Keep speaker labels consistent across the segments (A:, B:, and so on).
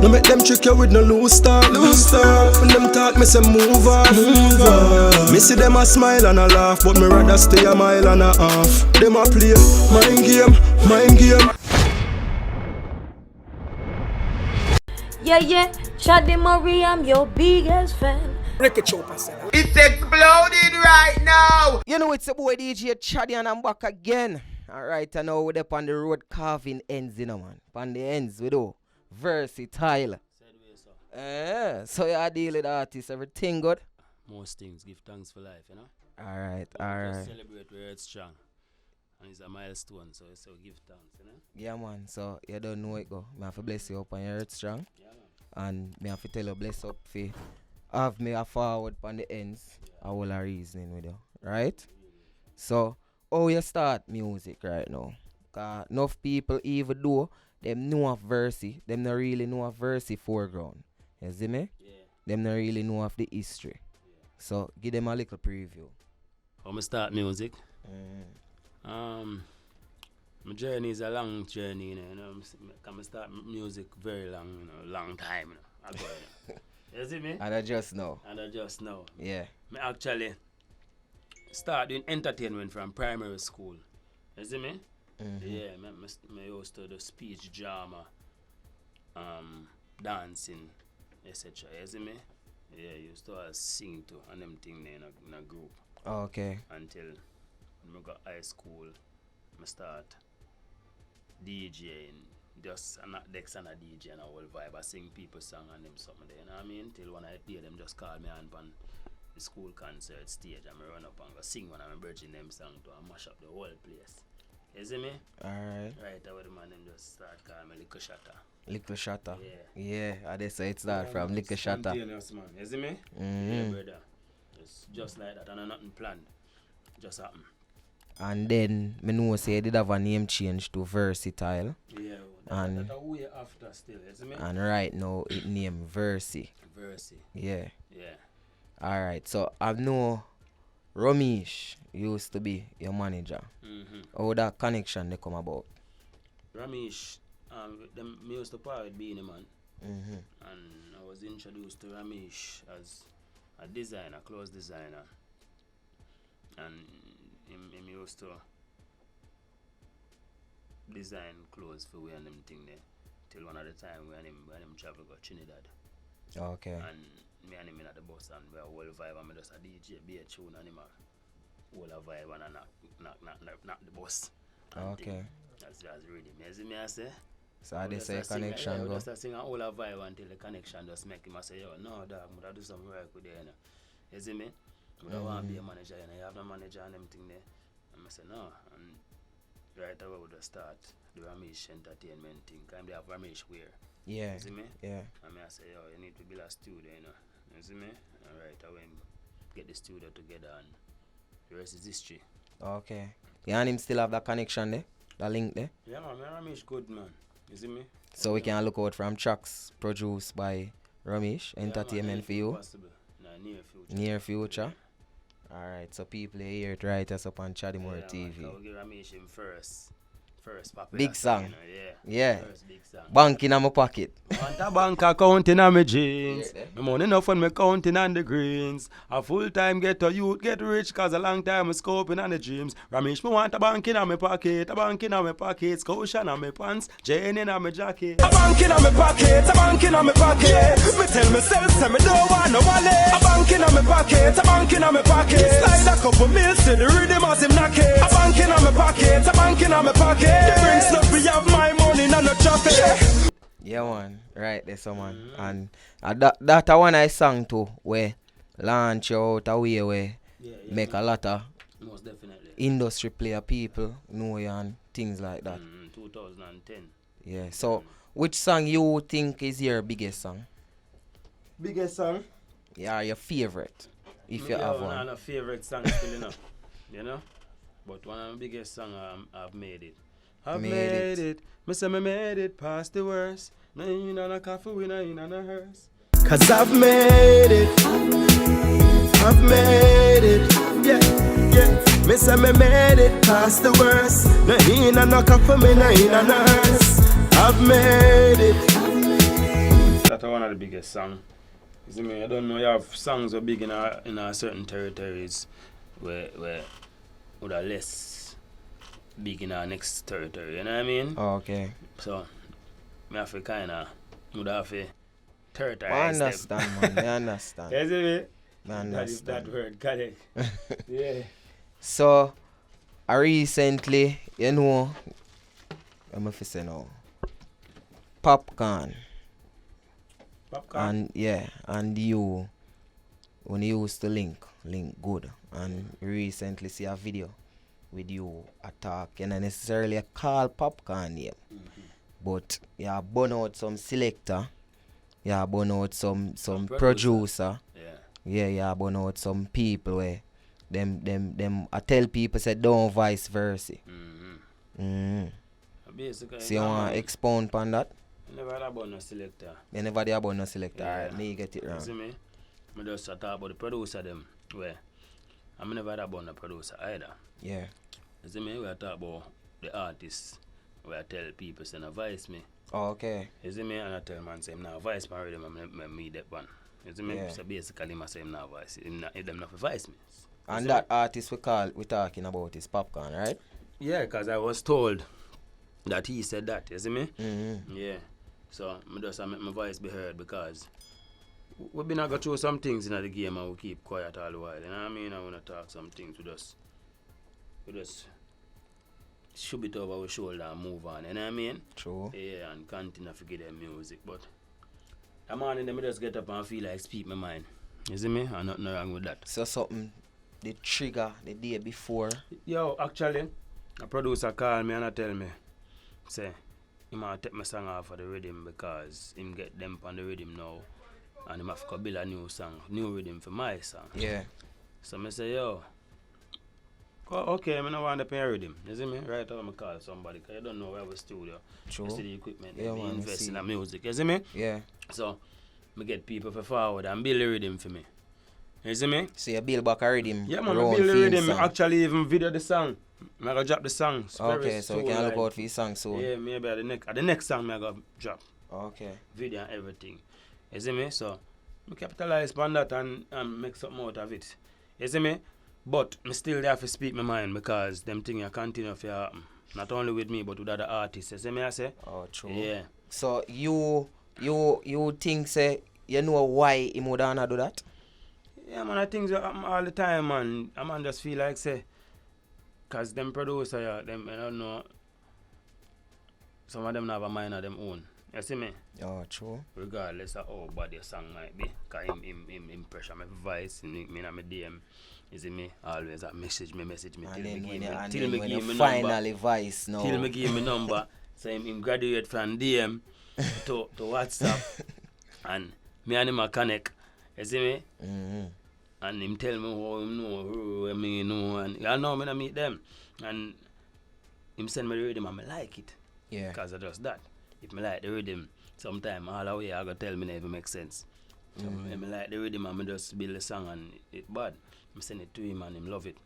A: No make them trick you with no loose start. When them talk, me say move on. Me see them a smile and a laugh, but me rather stay a mile and a half. Them a play mind game.
B: Yeah, Chaddy Marie, I'm your biggest fan.
C: It's exploding right now.
D: You know it's a boy DJ Chaddy and I'm back again. Alright, I know we're up on the road carving ends, you know, man. On the ends we do. Versi, Tyler. So you deal with artists, everything good?
E: Most things, give thanks for life, you know?
D: Alright.
E: Just celebrate where it's strong. And it's a milestone, so give thanks, you know?
D: Yeah, man, so you don't know it go. I have to bless you up on your earth strong.
E: Yeah, man.
D: And me have to tell you bless up for have me a forward on the ends. I will a reasoning with you, right? So, how you start music right now? Cause enough people, even though them know of Versi, them not really know of Versi foreground. You see me?
E: Yeah.
D: Them not really know of the history.
E: Yeah.
D: So give them a little preview.
E: How I start music? My journey is a long journey, you know. I start music very long, you know, long time, you know. Ago, you know. You see me?
D: And I just know. Yeah.
E: I actually start doing entertainment from primary school. You see me? Yeah, I used to do speech, drama, dancing, etc. You see me? Yeah, used to sing too, and them things in a group.
D: Okay.
E: Until when I got high school, I start DJing. Just not Dex and a DJ and a whole vibe. I sing people song and them something there, you know what I mean? Till when I hear them just call me on the school concert stage and I run up and go sing one of my bridging them song to and mash up the whole place. You see me?
D: Alright.
E: Right, I would man them just start calling me Liquor Shatter.
D: Liquor Shatter.
E: Yeah.
D: I just say it's that from Liquor Shatter.
E: Spontaneous, man. You see me? Yeah, brother. It's just like that and nothing planned. Just happen.
D: And then me know say did have a name change to Versatile.
E: Yeah.
D: And
E: that way after still, you see me?
D: And right now it named Versi.
E: Versi.
D: Yeah.
E: Yeah.
D: Alright, so I know Ramesh used to be your manager. How that connection they come about?
E: Ramesh, them me used to part with Beanie Man. And I was introduced to Ramesh as a designer, clothes designer. And him used to design clothes for we and them thing there. Till one of the time when him travel go Trinidad.
D: Okay.
E: And me and him in at the bus and we a whole vibe and me just a DJ, be a tune and him a whole a vibe and a knock the bus.
D: Okay.
E: That's really amazing, me I say.
D: So I say connection
E: we
D: go.
E: just sing a whole a vibe until the connection just make him say, yo, no dog, I do some work with you, you know. You see me? I don't want to be a manager, you know. You have no manager and them thing there. And I say, no. And right away we just start the Ramesh entertainment thing. Kind of have Ramesh wear.
D: Yeah.
E: You see me?
D: Yeah.
E: And I say, yo, you need to build a studio, you know. You see me? And right away get the studio together and the rest is history.
D: Okay. Yeah, and him still have that connection there? That link there?
E: Yeah, man. Ramesh good, man. You see me?
D: So we can look out from tracks produced by Ramesh Entertainment for you?
E: Possible. No, near future.
D: Near future? Alright, so people hear it right us up on Chaddy More TV.
E: Man, I'll give Ramesh him first popular
D: big song.
E: You know,
D: yeah.
E: First big song.
D: Bank in my pocket.
E: Want a bank account in my jeans. My money enough when me counting on the greens. A full-time get a youth get rich cause a long time I scoping on the dreams. Ramesh, me want a bank in my pocket. A bank in my pocket. Scotia in my pants. Jane in my jacket.
A: A bank in my pocket. A bank in my pocket. Me tell myself say me don't want no wallet. A bank in my pocket. A bank in my pocket. Slide a couple mils to the rhythm as him knock it. A bank in my pocket. A bank in my pocket. The bring stuff we have my money and no traffic.
D: Yeah, man. Right, there's someone. And that one I sang to where launch out a way where make a lot of
E: most definitely
D: industry player people know you and things like that.
E: 2010.
D: Yeah. So which song you think is your biggest song?
E: Biggest song?
D: Yeah, your favorite. If you have one.
E: I have a favorite song still enough. You know? But one of the biggest songs I've made it. I've made it. Me say me made it past the worst. No in a coffee, we no in a hearse.
A: Cause I've made it. I've made it. Yeah. Me say me made it past the worst. No in a coffee, me no in a hearse. I've made it.
E: That's one of the biggest songs. You see me? I don't know. You have songs are big in our certain territories where are less big in our next territory. You know what I mean?
D: Oh, okay.
E: So, me have to kind of have to territorize
D: I understand, man. I understand.
E: You see me?
D: I
E: That is that
D: understand.
E: word, correct? Yeah.
D: So, I recently, you know, I'm going to say now, Popcaan.
E: Popcaan.
D: And yeah, and you, when you used to link good. And recently see a video with you attack, you not necessarily call Popcaan name. But you burn out some selector, you burn out some producer.
E: Yeah.
D: Yeah, you burn out some people where them I tell people say don't vice versa.
E: Basically,
D: So you want to expound on that?
E: I never had about no selector.
D: You never did about no selector.
E: Yeah.
D: Alright, me get it
E: You
D: wrong.
E: see me? I just talk about the producer them where I never had about no producer either.
D: Yeah.
E: You see me? We talk about the artists where I tell people say no vice me.
D: Oh, okay.
E: You see me? And I tell man say him now vice me already, me that one. You see me?
D: Yeah.
E: So basically I say him now vice. Them not for vice me.
D: And
E: see
D: that artist we talking about is Popcaan, right?
E: Yeah, because I was told that he said that. You see me?
D: Mm-hmm.
E: Yeah. So I just make my voice be heard because we've been go through some things in the game and we keep quiet all the while. You know what I mean? I want to talk some things we just shove it over our shoulder and move on. You know what I mean?
D: True.
E: Yeah, and continue to forget their music. But that morning, I just get up and feel like speak my mind. You see me? And nothing wrong with that.
D: So something the trigger the day before.
E: Yo, actually, a producer called me and I tell me, say, he might take my song off of the rhythm because him get them on the rhythm now and him have to build a new song, new rhythm for my song.
D: Yeah.
E: So I say, yo, okay, I don't want to pay rhythm. You see me? Right now I call somebody because you don't know where we studio.
D: True.
E: You see the equipment,
D: Yeah,
E: they
D: man,
E: invest
D: see.
E: in the music. You see me?
D: Yeah.
E: So I get people for forward and build the rhythm for me. You see me?
D: So you build back a rhythm.
E: Yeah, man, I
D: around
E: build the
D: theme
E: rhythm.
D: song.
E: Actually even video the song. I gotta drop the song.
D: Okay, so we can look
E: like,
D: out for your song soon.
E: yeah, maybe at the next song I gotta drop
D: Okay.
E: video and everything. You see me? So I capitalize on that and make something out of it. You see me? But I still have to speak my mind because them things I continue to happen. Not only with me but with other artists. You see me I say?
D: Oh, true.
E: Yeah.
D: So you think say you know why he would not do that?
E: Yeah, man, I think that happen all the time, man. I man just feel like say, cause them producer, yeah, them I don't know. Some of them have a mind of them own. You see me?
D: Oh, true.
E: Regardless of how bad your song might be, cause him pressure my voice, me and my DM. You see me? Always a message me
D: And then when
E: give
D: you
E: me
D: finally voice now.
E: Till me give me number, so him graduate from DM to WhatsApp, and me and him a connect. You see me?
D: Mm-hmm.
E: And him tell me how him know, who me know, and I know when I meet them. And him send me the rhythm and I like it.
D: Yeah.
E: Because I just that. If me like the rhythm, sometime all the way I go tell me never make sense. So if me like the rhythm and I just build a song and it bad, I send it to him and him love it.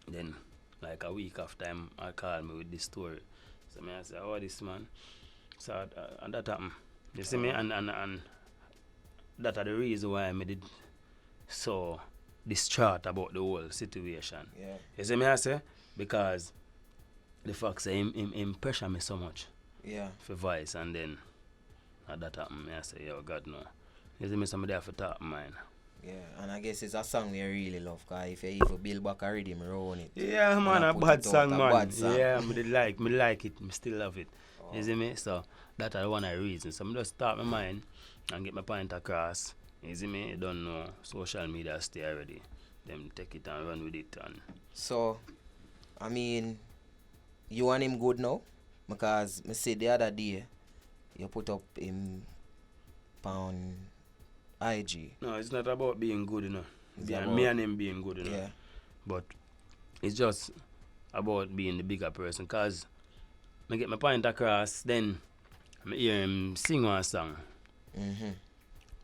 E: Then like a week after him, I call me with this story. So me I say, oh this man. So and that happened. You see me? And that are the reason why I did so distraught about the whole situation.
D: Yeah.
E: You see me I say? Because the fact say him pressure me so much
D: Yeah.
E: for voice and then that happened. I say, yo God no. You see me somebody have to talk mine.
D: Yeah, and I guess it's a song we really love, cause if you even build back a rhythm around it.
E: Yeah man,
D: I
E: a
D: put
E: bad
D: it out,
E: song
D: a
E: man.
D: bad song.
E: Yeah, me like it, me still love it. You see me? So that's one of the reasons. So I just start my mind and get my point across. You see me? You don't know social media stay already. Them take it and run with it and
D: So, I mean, you and him good now? Because I said the other day, you put up him on IG.
E: no, it's not about being good, you know.
D: It's
E: Yeah,
D: about-
E: me and him being good, you know.
D: Yeah.
E: But it's just about being the bigger person. Cause I get my point across, then I hear him sing one song.
D: Mm-hmm.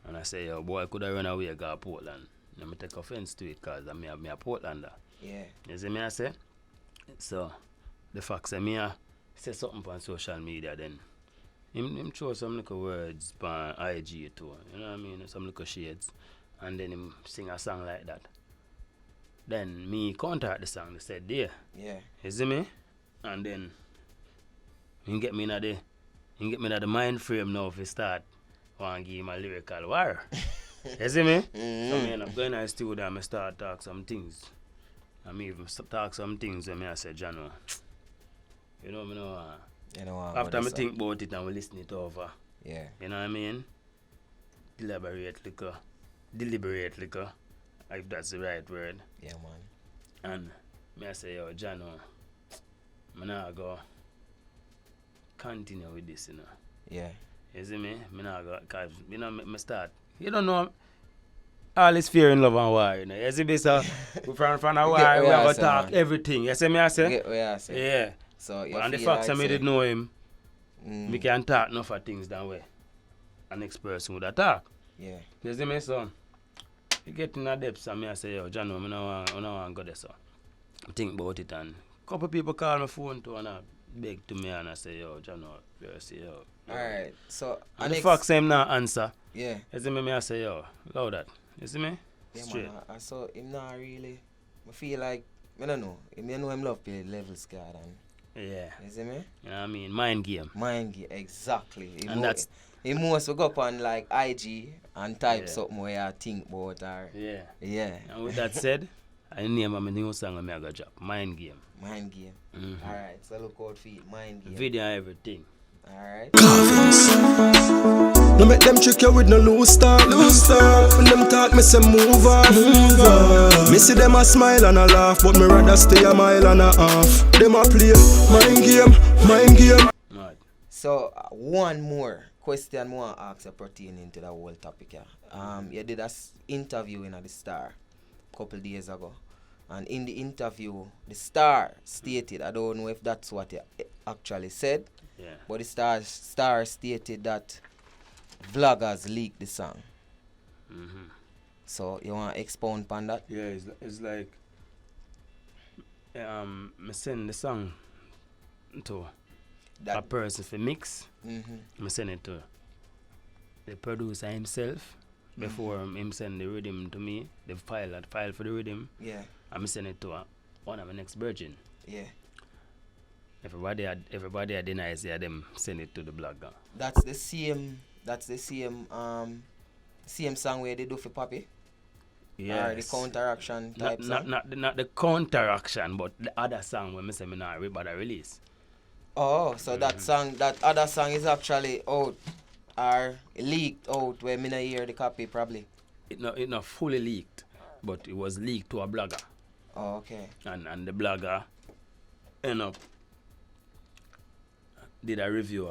E: And I say, yo, boy, could I run away go to Portland? And I take offense to it because I'm a Portlander.
D: Yeah.
E: You see me I say? So, the fact say me say something on social media then him throw some little words on IG too. You know what I mean? Some little shades. And then him sing a song like that. Then me contact the song. They said, yeah.
D: Yeah.
E: You see me? And then he get me in the mind frame now if he start want to give him a lyrical war. You see me?
D: Mm-hmm.
E: So me end up going to the studio and I start talk some things. I mean even talk some things and I say, Jano, you know me know
D: You know,
E: after I think about it and we listen it over.
D: yeah.
E: You know what I mean? Deliberate liquor. If that's the right word.
D: Yeah, man.
E: And me I say, yo, Jano, I'm not go continue with this, you know.
D: Yeah.
E: You see me? Me not go, cause you know me start. You don't know all this fear in love and war, you know. You see me, so we from a war, we have to talk man. Everything. You see me I say?
D: Get what I say.
E: Yeah.
D: So you
E: and the
D: feel
E: fact
D: like
E: that me did know him,
D: Mm.
E: we can talk enough of things that way. An next person would talk.
D: Yeah.
E: You see me, so you get in the depths and me I say, yo, John, I don't want to go there, so think about it. And a couple people call my phone too and I beg to me and I say, yo, John, Versi, yo.
D: Alright, so
E: And the fact same now answer.
D: Yeah.
E: You see me, I say, yo, love that. You see me?
D: Yeah,
E: Straight.
D: man. I saw him not really. I feel like I don't know. I know him love play level squad and
E: Yeah.
D: you see me?
E: You know what I mean? Mind game.
D: Mind game, exactly.
E: And that's
D: he most will go up on like IG and type
E: Yeah.
D: something where you think about or
E: yeah.
D: yeah.
E: And with that said, I name my new song I'm gonna drop. Mind game.
D: Mind game.
E: Mhm.
D: Alright, so look out for it. Mind game.
E: Video and everything.
D: Alright.
A: No make them trick you with no loose talk. When them talk, me say move on. Me see them a smile and a laugh, but me rather stay a mile and a half. Them a play mind game.
E: Right.
D: So one more question I want to ask you pertaining to the whole topic here. You did a interview in the Star a couple days ago, and in the interview, the Star stated, I don't know if that's what it actually said,
E: Yeah.
D: but the Star stated that vloggers leaked the song.
E: Mm-hmm.
D: So you want to expound upon that?
E: Yeah, it's like me send the song to a person for mix.
D: Mm-hmm.
E: Me send it to the producer himself before him send the rhythm to me, the file for the rhythm.
D: Yeah,
E: And me send it to one of my next virgin.
D: yeah.
E: Everybody denies them send it to the blogger.
D: That's the same song where they do for Papi?
E: Yes.
D: Or the counteraction type song?
E: Not the counteraction, but the other song when me say me not release.
D: Oh, so that other song is actually out or leaked out where me not hear the copy probably.
E: It not fully leaked, but it was leaked to a blogger.
D: Oh, okay.
E: And the blogger end up did a review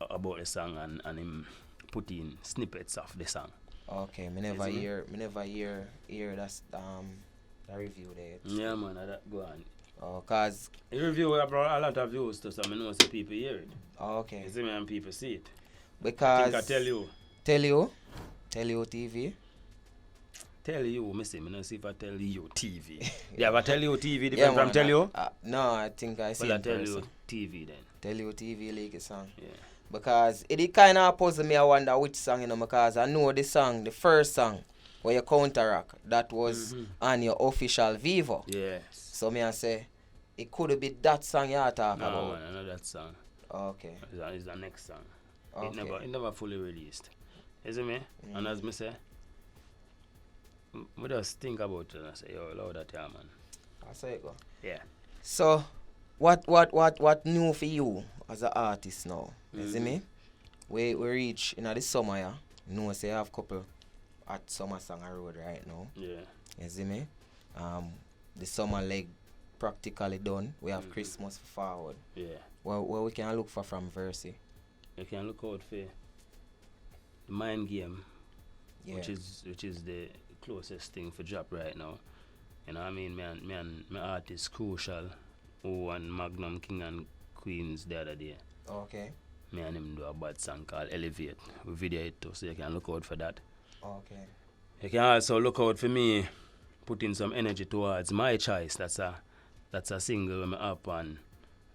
E: about the song and him put in snippets of the song.
D: Okay, me never hear that the review there.
E: Yeah man, that go on.
D: Oh, cause
E: The review brought a lot of views to some, I know some people hear it.
D: okay.
E: You see me and people see it.
D: Because
E: I tell you
D: TV.
E: Tell you, me say, me not see if I tell you TV. Yeah, if I tell you TV, different
D: Yeah,
E: from
D: man,
E: tell you?
D: no, I think I see
E: Well, I
D: in
E: tell
D: person.
E: you TV then.
D: Tell you TV leak a song.
E: Yeah.
D: Because it kind of puzzle me. I wonder which song, you know, because I know the song, the first song where you counteract, that was on your official VEVO.
E: Yes.
D: So me I say, it could be that song you are talking
E: No,
D: about.
E: man, I know that song.
D: Okay.
E: It's the next song.
D: Okay.
E: It never fully released. You see me? And as me say, we just think about it and I say, yo, love that, yeah, man.
D: I say it go.
E: Yeah.
D: So, what new for you as an artist now? You see me? We reach in the summer, yeah. You know, say I have couple at summer song road right now.
E: Yeah.
D: You see me? The summer leg practically done. We have Christmas forward.
E: Yeah.
D: Well, we can look for from Versi.
E: You can look out for the mind game,
D: Yeah.
E: which is the closest thing for job right now. You know what I mean? My artist Crucial, who won Magnum King and Queens the other day.
D: Okay.
E: Me and him do a bad song called Elevate. We video it too, so you can look out for that.
D: Okay.
E: You can also look out for me putting some energy towards My Choice. That's a single I'm up on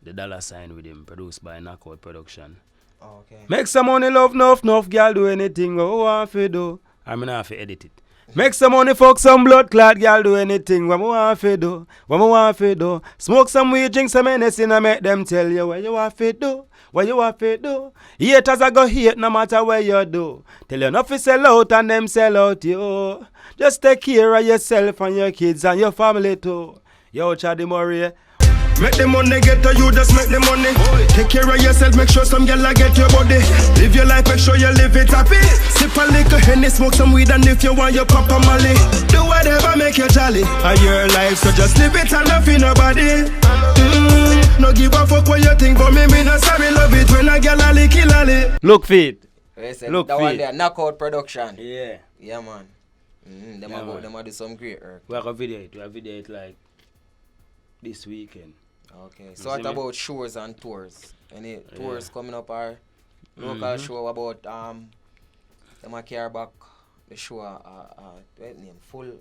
E: the dollar sign with him, produced by Knockout Production.
D: Okay.
E: Make some money, love, enough, girl, do anything what we want to do. I'm not have to edit it. Make some money, fuck some blood clot, girl, do anything what we want to do. What we want to do. Smoke some weed, drink some medicine, and make them tell you what you want to do. What you want to do. Haters are go hate no matter what you do. Tell you enough to sell out and them sell out you. Just take care of yourself and your kids and your family too. Yo, Chaddy Murray.
A: Make the money get to you, just make the money. Take care of yourself, make sure some girl get your body. Live your life, make sure you live it happy. Sip a little Henny, smoke some weed, and if you want your papa Molly, do whatever make you jolly. A your life, so just live it and not feel nobody. No give a fuck what you think, but me no sorry, love it when a girl a licky lolly.
E: Look fit.
D: Look that one there, knockout production.
E: Yeah.
D: Yeah, man. Them do some great work.
E: We have a video it like this weekend.
D: Okay. So what about shows and tours? Any tours coming up or local show about them a care back the show what name?
E: Fully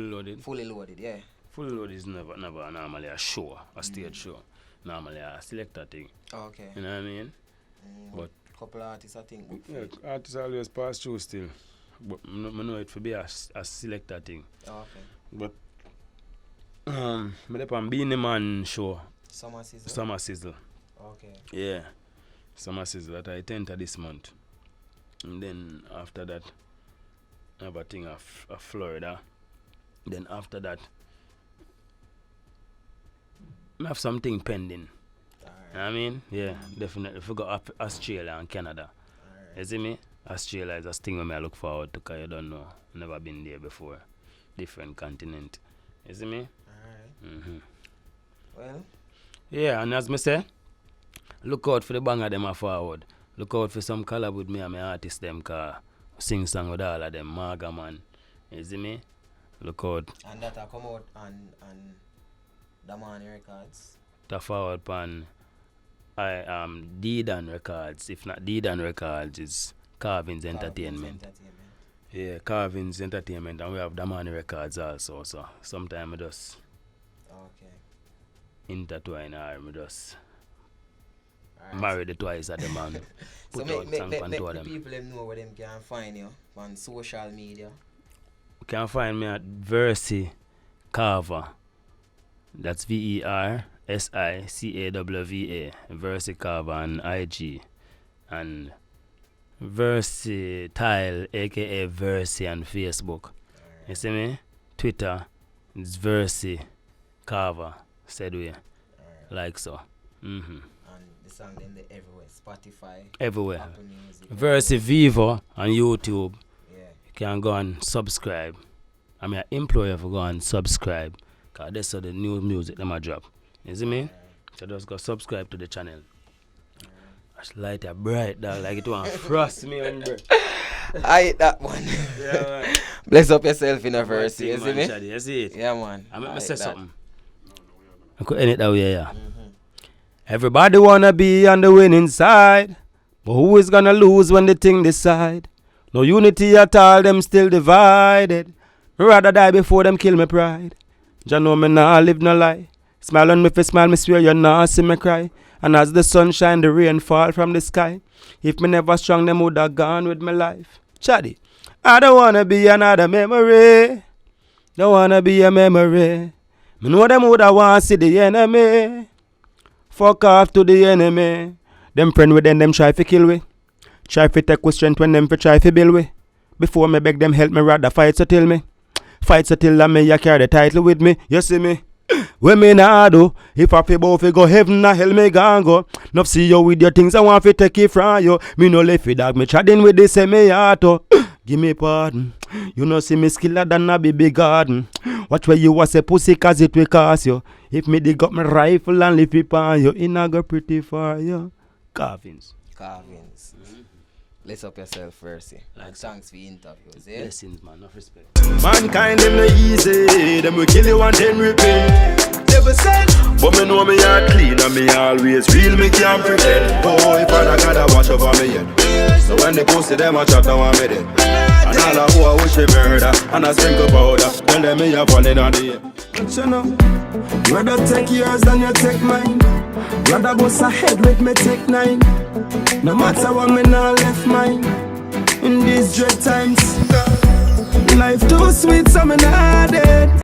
E: loaded.
D: Fully loaded, yeah.
E: Fully loaded is never normally a show, a stage show. Normally a selector thing.
D: Okay.
E: You know what I mean? But
D: couple of artists I think.
E: Yeah, artists always pass through still. But I know it for be a selector thing.
D: Okay.
E: But me on Being the Man show.
D: Summer
E: Sizzle.
D: Okay.
E: Yeah. Summer Sizzle that I enter this month. And then after that I have a thing of Florida. Then after that I have something pending. I mean, yeah, definitely. If we go up Australia and Canada. You see me? Australia is a thing where I look forward to because you don't know. Never been there before. Different continent. You see me?
D: Well,
E: yeah, and as me say, look out for the banger them are forward. Look out for some collab with me and my artists them cause sing song with all of them, Maga man. You see me? Look out.
D: And that come out on Damani Records.
E: To forward pan Dedan Records. If not Dedan Records, it's Carvin's Entertainment. Yeah, Carvin's Entertainment, and we have Damani Records also. So sometimes we just intertwine or we just marry the twice at the man.
D: So make the people them know where them can find you on social media.
E: You can find me at Versi Carver. That's VERSICAWVA. Versi Carver on IG. And Versatile, aka Versi on Facebook. You see me? Twitter, it's Versi Carver. Said we. Like so.
D: And the song them they everywhere. Spotify.
E: Everywhere.
D: Apple Music.
E: Versi VEVO on YouTube.
D: Yeah.
E: You can go and subscribe. I mean, I implore you to go and subscribe. Because that's the new music them a drop. You see me? So just go subscribe to the channel. That's light a bright dog like it want frost me on bro.
D: I hate that one.
E: Yeah, man.
D: Bless up yourself in a verse, you see me?
E: Chaddy, you see it?
D: Yeah, man.
E: I make me say something. I could end it that way, yeah. Everybody wanna be on the winning side, but who is gonna lose when the thing decide? No unity at all, them still divided. Rather die before them kill me pride. Jah know me nah live no lie. Smile on me fi smile, me swear you nah see me cry. And as the sun shine, the rain fall from the sky. If me never strong, them woulda gone with my life. Chaddy, I don't wanna be another memory. Don't wanna be a memory. Me know them woulda want see the enemy. Fuck off to the enemy. Them friend with them try fi kill we. Try fi take we strength when them fi try fi build we. Before me beg them help me, rather fight so till me. Fight so till I me, I carry the title with me. You see me? When me nah do, if I fi bow fi go heaven or hell me gon' go. Nuff see you with your things, I want fi take it from you. Me no left it dog, me chatting with this me heart oh. Give me pardon. You know see me skiller than a baby garden. Watch where you was a pussy cause it will cost you. If me dig up my rifle and leave it on you, it not go pretty far you. Carvings.
D: Bless up yourself, Versi. Like thanks for interviews, eh?
E: Blessings, man, enough respect.
A: Mankind them no easy, them will kill you and then repent. Never said, but me know me heart clean and me always real, me can't pretend. Boy, if I gotta wash over me head. So when they pussy them a chat now I'm with it. And all a who I wish they murder. And I sprinkle powder. Then they me a falling on the air. But you know, rather take yours than you take mine. Rather bust a head with me take 9. No matter what me now left mine. In these dread times, life too sweet so me not dead.